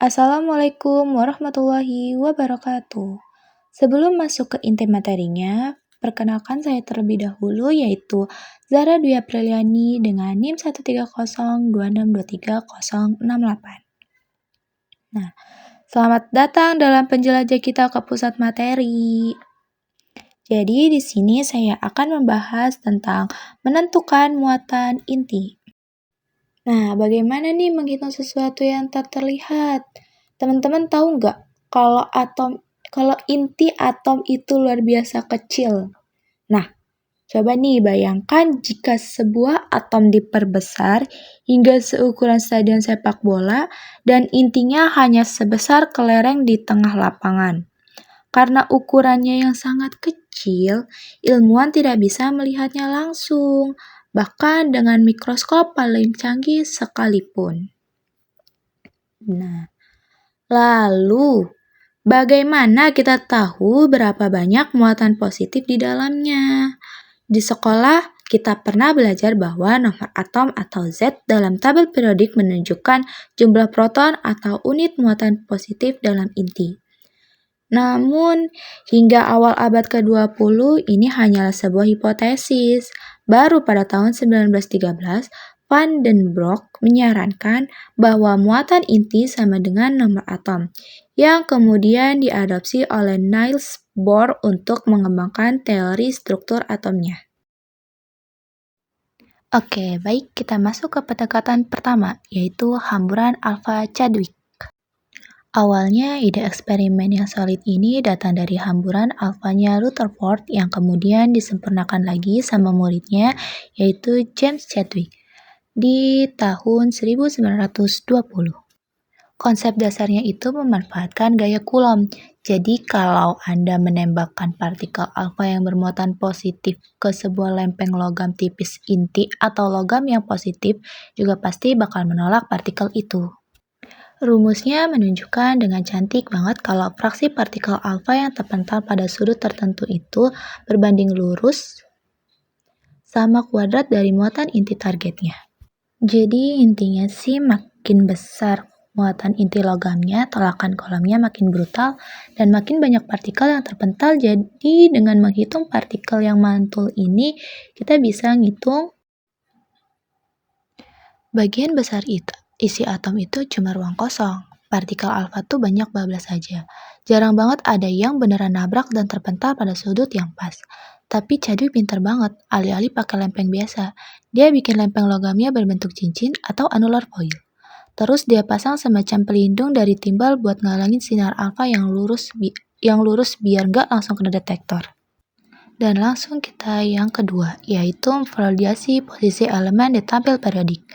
Assalamualaikum warahmatullahi wabarakatuh. Sebelum masuk ke inti materinya, perkenalkan saya terlebih dahulu yaitu Zara Dwi Apriliani dengan NIM 13026230068. Nah, selamat datang dalam penjelajah kita ke pusat materi. Jadi di sini saya akan membahas tentang menentukan muatan inti. Nah, bagaimana nih menghitung sesuatu yang tak terlihat? Teman-teman tahu nggak kalau inti atom itu luar biasa kecil? Nah, coba nih bayangkan jika sebuah atom diperbesar hingga seukuran stadion sepak bola dan intinya hanya sebesar kelereng di tengah lapangan. Karena ukurannya yang sangat kecil, ilmuwan tidak bisa melihatnya langsung, bahkan dengan mikroskop paling canggih sekalipun. Nah, lalu bagaimana kita tahu berapa banyak muatan positif di dalamnya? Di sekolah, kita pernah belajar bahwa nomor atom atau Z dalam tabel periodik menunjukkan jumlah proton atau unit muatan positif dalam inti. Namun, hingga awal abad ke-20 ini hanyalah sebuah hipotesis. Baru pada tahun 1913, Van den Broek menyarankan bahwa muatan inti sama dengan nomor atom, yang kemudian diadopsi oleh Niels Bohr untuk mengembangkan teori struktur atomnya. Oke, baik, kita masuk ke pendekatan pertama, yaitu hamburan alfa Chadwick. Awalnya, ide eksperimen yang solid ini datang dari hamburan alfanya Rutherford yang kemudian disempurnakan lagi sama muridnya, yaitu James Chadwick, di tahun 1920. Konsep dasarnya itu memanfaatkan gaya Coulomb. Jadi kalau Anda menembakkan partikel alfa yang bermuatan positif ke sebuah lempeng logam tipis inti atau logam yang positif, juga pasti bakal menolak partikel itu. Rumusnya menunjukkan dengan cantik banget kalau fraksi partikel alfa yang terpental pada sudut tertentu itu berbanding lurus sama kuadrat dari muatan inti targetnya. Jadi intinya sih makin besar muatan inti logamnya, tolakan kolomnya makin brutal dan makin banyak partikel yang terpental. Jadi dengan menghitung partikel yang mantul ini, kita bisa ngitung bagian besar itu. Isi atom itu cuma ruang kosong. Partikel alfa tuh banyak bablas saja. Jarang banget ada yang beneran nabrak dan terpental pada sudut yang pas. Tapi Chadwick pinter banget, alih-alih pakai lempeng biasa. Dia bikin lempeng logamnya berbentuk cincin atau annular foil. Terus dia pasang semacam pelindung dari timbal buat ngalangin sinar alfa yang lurus biar nggak langsung kena detektor. Dan langsung kita yang kedua, yaitu validasi posisi elemen di tabel periodik.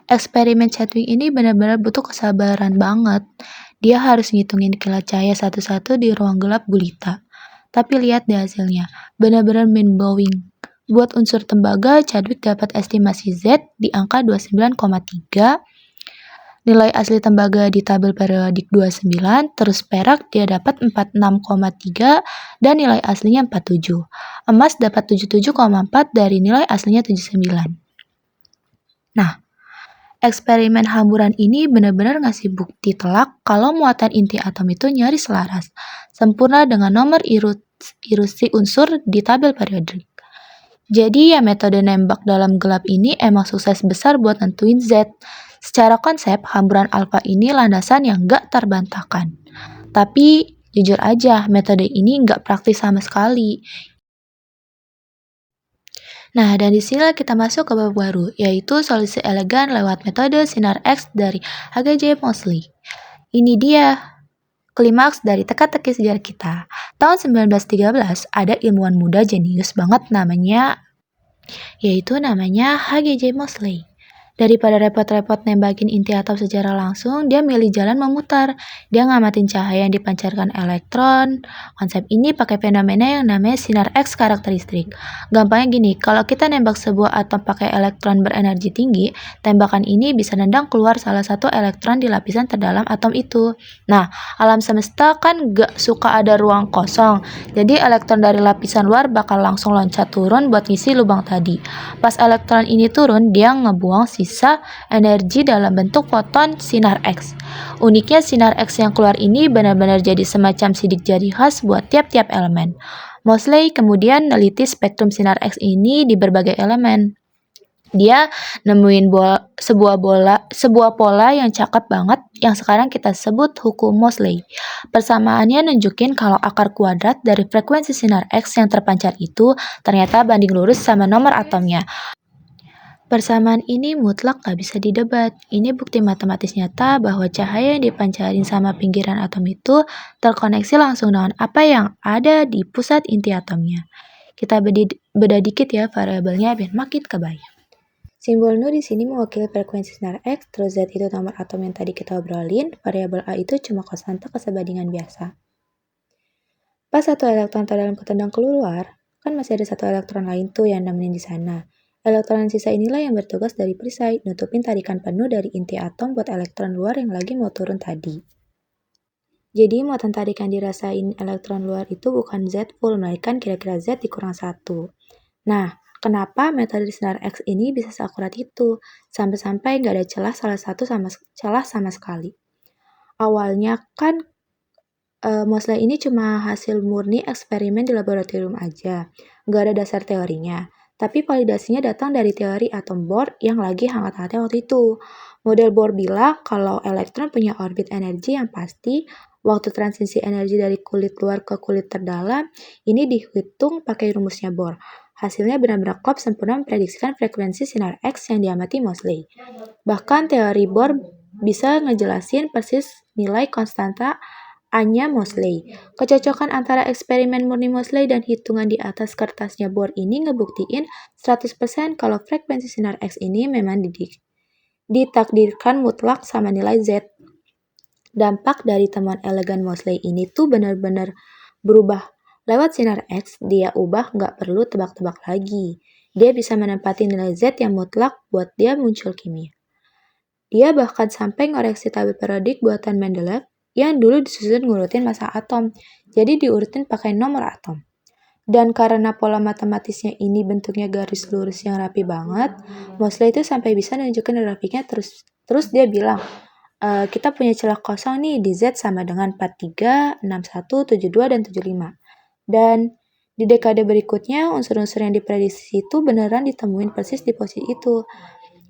Eksperimen Chadwick ini benar-benar butuh kesabaran banget. Dia harus ngitungin kilat cahaya satu-satu di ruang gelap gulita. Tapi lihat deh hasilnya, benar-benar mind-blowing. Buat unsur tembaga, Chadwick dapat estimasi Z di angka 29,3. Nilai asli tembaga di tabel periodik 29, terus perak dia dapat 46,3 dan nilai aslinya 47. Emas dapat 77,4 dari nilai aslinya 79. Nah, eksperimen hamburan ini benar-benar ngasih bukti telak kalau muatan inti atom itu nyaris selaras, sempurna dengan nomor irusi unsur di tabel periodik. Jadi ya metode nembak dalam gelap ini emang sukses besar buat nentuin Z. Secara konsep, hamburan alfa ini landasan yang nggak terbantahkan. Tapi jujur aja, metode ini nggak praktis sama sekali. Nah, dan di sini kita masuk ke bab baru, yaitu solusi elegan lewat metode sinar X dari H.G. Moseley. Ini dia klimaks dari teka-teki sejarah kita. Tahun 1913, ada ilmuwan muda jenius banget namanya H.G. Moseley. Daripada repot-repot nembakin inti atom secara langsung, dia milih jalan memutar. Dia ngamatin cahaya yang dipancarkan elektron. Konsep ini pakai fenomena yang namanya sinar X karakteristik. Gampangnya gini, kalau kita nembak sebuah atom pakai elektron berenergi tinggi, tembakan ini bisa nendang keluar salah satu elektron di lapisan terdalam atom itu. Nah, alam semesta kan gak suka ada ruang kosong. Jadi elektron dari lapisan luar bakal langsung loncat turun buat ngisi lubang tadi. Pas elektron ini turun, dia ngebuang sisa sisa energi dalam bentuk foton sinar X. Uniknya sinar X yang keluar ini benar-benar jadi semacam sidik jari khas buat tiap-tiap elemen. Moseley kemudian neliti spektrum sinar X ini di berbagai elemen. Dia nemuin sebuah pola yang cakep banget yang sekarang kita sebut hukum Moseley. Persamaannya nunjukin kalau akar kuadrat dari frekuensi sinar X yang terpancar itu ternyata banding lurus sama nomor atomnya. Persamaan ini mutlak gak bisa didebat. Ini bukti matematis nyata bahwa cahaya yang dipancarin sama pinggiran atom itu terkoneksi langsung dengan apa yang ada di pusat inti atomnya. Kita beda dikit ya variabelnya biar makin kebayang. Simbol Nu di sini mewakili frekuensi sinar X, terus Z itu nomor atom yang tadi kita obrolin, variabel A itu cuma konstanta kesebandingan biasa. Pas satu elektron terdalam ketendang keluar, kan masih ada satu elektron lain tuh yang nemenin di sana. Elektron sisa inilah yang bertugas dari perisai, nutupin tarikan penuh dari inti atom buat elektron luar yang lagi mau turun tadi. Jadi muatan tarikan dirasain elektron luar itu bukan Z full, melainkan kira-kira Z dikurang 1. Nah, kenapa metode sinar X ini bisa seakurat itu, sampai-sampai nggak ada celah sama sekali? Awalnya kan Moseley ini cuma hasil murni eksperimen di laboratorium aja, nggak ada dasar teorinya. Tapi validasinya datang dari teori atom Bohr yang lagi hangat-hangatnya waktu itu. Model Bohr bilang kalau elektron punya orbit energi yang pasti, waktu transisi energi dari kulit luar ke kulit terdalam, ini dihitung pakai rumusnya Bohr. Hasilnya benar-benar klop sempurna memprediksikan frekuensi sinar X yang diamati Moseley. Bahkan teori Bohr bisa ngejelasin persis nilai konstanta A-nya Moseley. Kecocokan antara eksperimen murni Moseley dan hitungan di atas kertasnya Bohr ini ngebuktiin 100% kalau frekuensi sinar X ini memang ditakdirkan mutlak sama nilai Z. Dampak dari temuan elegan Moseley ini tuh benar-benar berubah. Lewat sinar X, dia ubah nggak perlu tebak-tebak lagi. Dia bisa menempati nilai Z yang mutlak buat dia muncul kimia. Dia bahkan sampai ngoreksi tabel periodik buatan Mendeleev yang dulu disusun ngurutin massa atom, jadi diurutin pakai nomor atom. Dan karena pola matematisnya ini bentuknya garis lurus yang rapi banget, Moseley itu sampai bisa nunjukin grafiknya terus dia bilang, kita punya celah kosong nih di Z sama dengan 43, 61, 72, dan 75. Dan di dekade berikutnya, unsur-unsur yang diprediksi itu beneran ditemuin persis di posisi itu.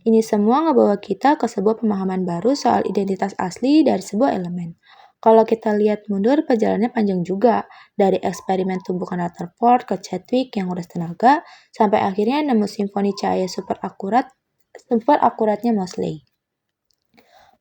Ini semua ngebawa kita ke sebuah pemahaman baru soal identitas asli dari sebuah elemen. Kalau kita lihat mundur, perjalanannya panjang juga. Dari eksperimen tumbukan Rutherford ke Chadwick yang uras tenaga, sampai akhirnya nemu simfoni cahaya super akuratnya Moseley.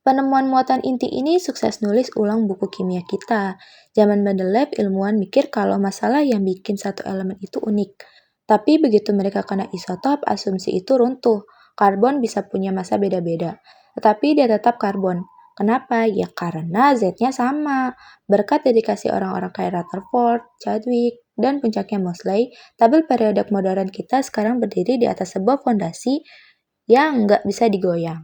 Penemuan muatan inti ini sukses nulis ulang buku kimia kita. Zaman Mendeleev, ilmuwan mikir kalau masalah yang bikin satu elemen itu unik. Tapi begitu mereka kena isotop, asumsi itu runtuh. Karbon bisa punya massa beda-beda, tetapi dia tetap karbon. Kenapa? Ya karena Z-nya sama. Berkat dedikasi orang-orang kayak Rutherford, Chadwick, dan puncaknya Moseley, tabel periode modern kita sekarang berdiri di atas sebuah fondasi yang nggak bisa digoyang.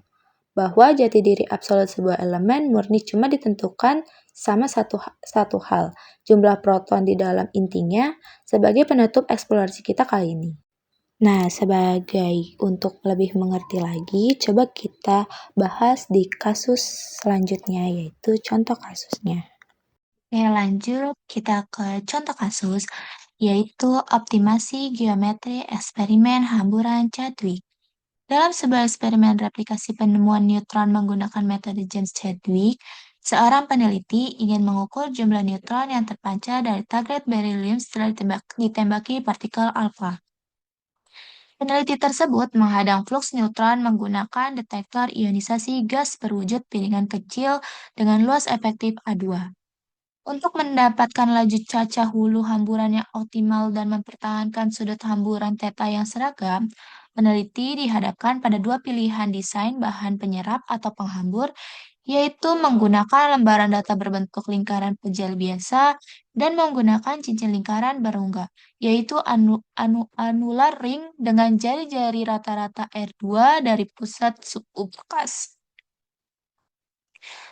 Bahwa jati diri absolut sebuah elemen murni cuma ditentukan sama satu hal, jumlah proton di dalam intinya, sebagai penutup eksplorasi kita kali ini. Nah, sebagai untuk lebih mengerti lagi, coba kita bahas di kasus selanjutnya, yaitu contoh kasusnya. Oke, lanjut kita ke contoh kasus, yaitu optimasi geometri eksperimen hamburan Chadwick. Dalam sebuah eksperimen replikasi penemuan neutron menggunakan metode James Chadwick, seorang peneliti ingin mengukur jumlah neutron yang terpancar dari target beryllium setelah ditembaki partikel alfa. Peneliti tersebut menghadang fluks neutron menggunakan detektor ionisasi gas berwujud piringan kecil dengan luas efektif A2. Untuk mendapatkan laju cacah hulu hamburan yang optimal dan mempertahankan sudut hamburan theta yang seragam, peneliti dihadapkan pada dua pilihan desain bahan penyerap atau penghambur, yaitu menggunakan lembaran data berbentuk lingkaran pejal biasa dan menggunakan cincin lingkaran berunggah, yaitu anular ring dengan jari-jari rata-rata R2 dari pusat subukas.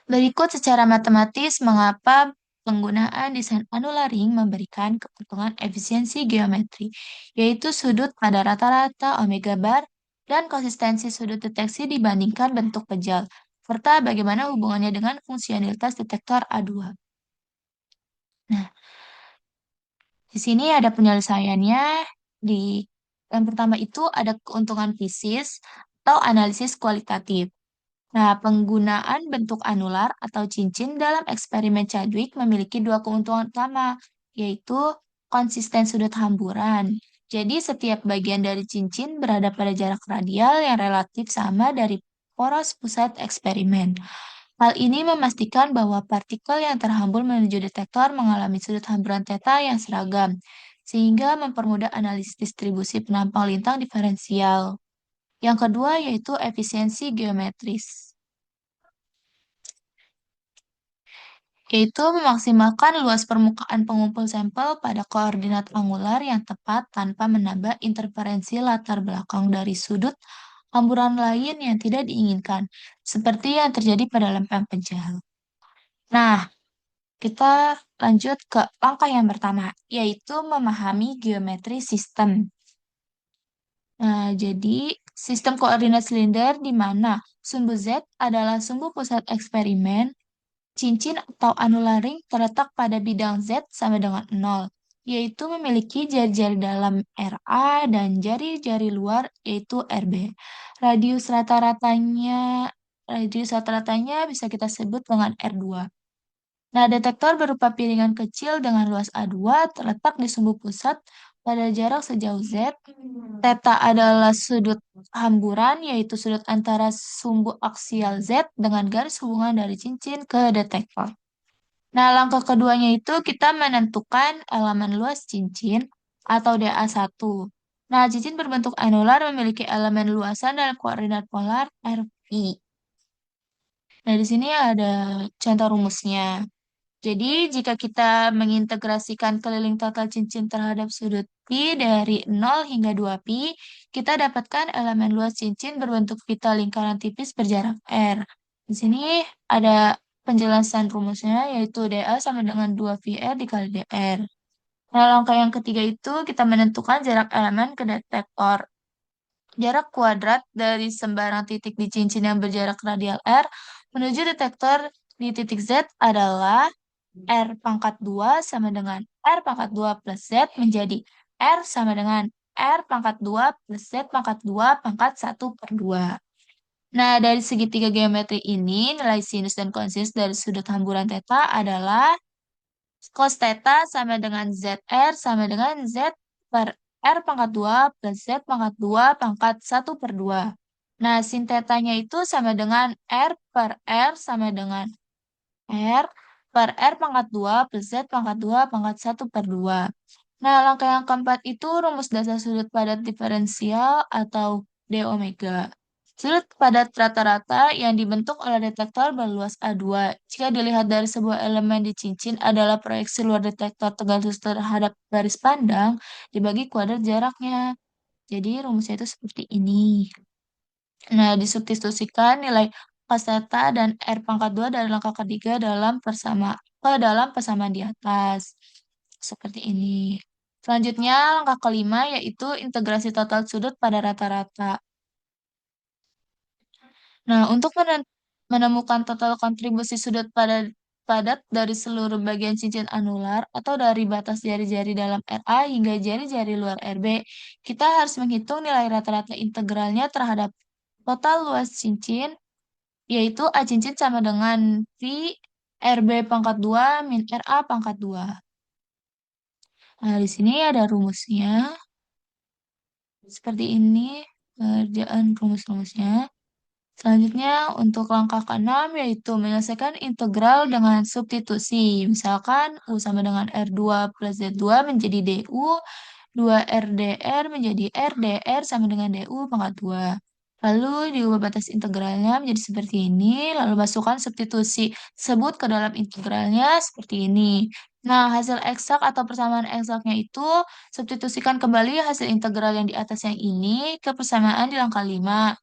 Berikut secara matematis mengapa penggunaan desain anular ring memberikan keuntungan efisiensi geometri, yaitu sudut pada rata-rata omega bar dan konsistensi sudut deteksi dibandingkan bentuk pejal, serta bagaimana hubungannya dengan fungsionalitas detektor A2. Nah, di sini ada penyelesaiannya. Di yang pertama itu ada keuntungan fisis atau analisis kualitatif. Nah, penggunaan bentuk anular atau cincin dalam eksperimen Chadwick memiliki dua keuntungan utama, yaitu konsisten sudut hamburan. Jadi, setiap bagian dari cincin berada pada jarak radial yang relatif sama dari poros pusat eksperimen. Hal ini memastikan bahwa partikel yang terhambur menuju detektor mengalami sudut hamburan theta yang seragam, sehingga mempermudah analisis distribusi penampang lintang diferensial. Yang kedua yaitu efisiensi geometris, yaitu memaksimalkan luas permukaan pengumpul sampel pada koordinat angular yang tepat tanpa menambah interferensi latar belakang dari sudut hamburan lain yang tidak diinginkan, seperti yang terjadi pada lempeng pejal. Nah, kita lanjut ke langkah yang pertama, yaitu memahami geometri sistem. Nah, jadi sistem koordinat silinder di mana sumbu Z adalah sumbu pusat eksperimen, cincin atau anular ring terletak pada bidang Z sama dengan 0, yaitu memiliki jari-jari dalam RA dan jari-jari luar yaitu RB. Radius rata-ratanya bisa kita sebut dengan R2. Nah, detektor berupa piringan kecil dengan luas A2 terletak di sumbu pusat pada jarak sejauh Z. Theta adalah sudut hamburan, yaitu sudut antara sumbu aksial Z dengan garis hubungan dari cincin ke detektor. Nah, langkah keduanya itu kita menentukan elemen luas cincin atau DA1. Nah, cincin berbentuk anular memiliki elemen luasan dalam koordinat polar RP. Nah, di sini ada contoh rumusnya. Jadi, jika kita mengintegrasikan keliling total cincin terhadap sudut pi dari 0 hingga 2pi, kita dapatkan elemen luas cincin berbentuk pita lingkaran tipis berjarak R. Di sini ada penjelasan rumusnya, yaitu dA sama dengan 2πr dikali dr. Nah, langkah yang ketiga itu kita menentukan jarak elemen ke detektor. Jarak kuadrat dari sembarang titik di cincin yang berjarak radial R menuju detektor di titik Z adalah R pangkat 2 sama dengan R pangkat 2 plus Z menjadi R sama dengan R pangkat 2 plus Z pangkat 2 pangkat 1 per 2. Nah, dari segitiga geometri ini, nilai sinus dan kosinus dari sudut hamburan theta adalah cos theta sama dengan ZR sama dengan Z per R pangkat 2 plus Z pangkat 2 pangkat 1 per 2. Nah, sin theta-nya itu sama dengan R per R sama dengan R per R pangkat 2 plus Z pangkat 2 pangkat 1 per 2. Nah, langkah yang keempat itu rumus dasar sudut padat diferensial atau D omega. Sudut padat rata-rata yang dibentuk oleh detektor berluas A2 jika dilihat dari sebuah elemen di cincin adalah proyeksi luar detektor tergantung terhadap garis pandang dibagi kuadrat jaraknya. Jadi rumusnya itu seperti ini. Nah, disubstitusikan nilai cos theta dan R pangkat 2 dari langkah ketiga dalam persamaan di atas. Seperti ini. Selanjutnya, langkah kelima yaitu integrasi total sudut pada rata-rata. Nah, untuk menemukan total kontribusi sudut padat dari seluruh bagian cincin anular atau dari batas jari-jari dalam RA hingga jari-jari luar RB, kita harus menghitung nilai rata-rata integralnya terhadap total luas cincin, yaitu A cincin sama dengan Pi RB pangkat 2 min RA pangkat 2. Nah, di sini ada rumusnya. Seperti ini kerjaan rumus-rumusnya. Selanjutnya, untuk langkah keenam yaitu menyelesaikan integral dengan substitusi. Misalkan U sama dengan R2 plus Z2 menjadi DU, 2RDR menjadi RDR sama dengan DU pangkat 2. Lalu diubah batas integralnya menjadi seperti ini, lalu masukkan substitusi sebut ke dalam integralnya seperti ini. Nah, hasil eksak atau persamaan eksaknya itu substitusikan kembali hasil integral yang di atas yang ini ke persamaan di langkah 5.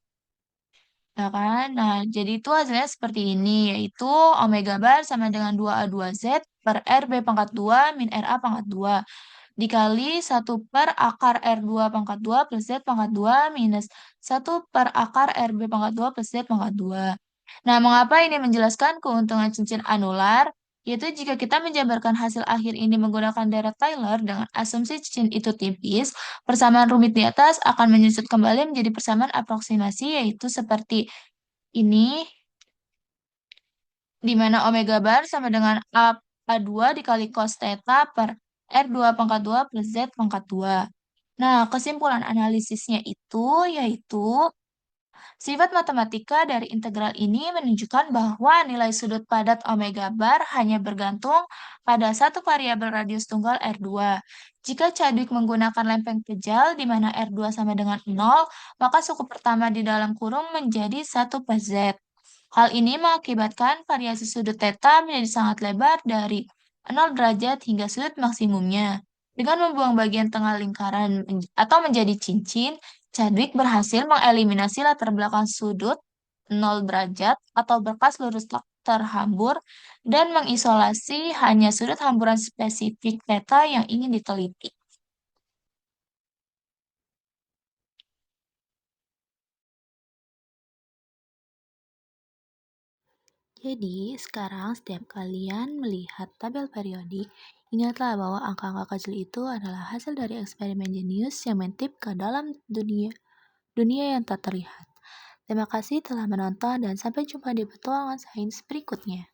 Ya kan? Nah, jadi itu hasilnya seperti ini, yaitu omega bar sama dengan 2A2Z per RB pangkat 2 min RA pangkat 2. dikali 1/akar R2 pangkat 2 plus Z pangkat 2 minus 1/akar RB pangkat 2 plus Z pangkat 2. Nah, mengapa ini menjelaskan keuntungan cincin anular? Yaitu jika kita menjabarkan hasil akhir ini menggunakan direct Taylor dengan asumsi cincin itu tipis, persamaan rumit di atas akan menyusut kembali menjadi persamaan aproksimasi, yaitu seperti ini, di mana omega bar sama dengan A2 dikali cos theta per R2 pangkat 2 plus Z pangkat 2. Nah, kesimpulan analisisnya itu yaitu sifat matematika dari integral ini menunjukkan bahwa nilai sudut padat omega bar hanya bergantung pada satu variabel radius tunggal R2. Jika Chadwick menggunakan lempeng kejal di mana R2 sama dengan 0, maka suku pertama di dalam kurung menjadi 1 per Z. Hal ini mengakibatkan variasi sudut theta menjadi sangat lebar dari 0 derajat hingga sudut maksimumnya. Dengan membuang bagian tengah lingkaran atau menjadi cincin, Chadwick berhasil mengeliminasi latar belakang sudut 0 derajat atau berkas lurus terhambur dan mengisolasi hanya sudut hamburan spesifik theta yang ingin diteliti. Jadi, sekarang setiap kalian melihat tabel periodik, ingatlah bahwa angka-angka kecil itu adalah hasil dari eksperimen jenius yang mentip ke dalam dunia yang tak terlihat. Terima kasih telah menonton dan sampai jumpa di petualangan sains berikutnya.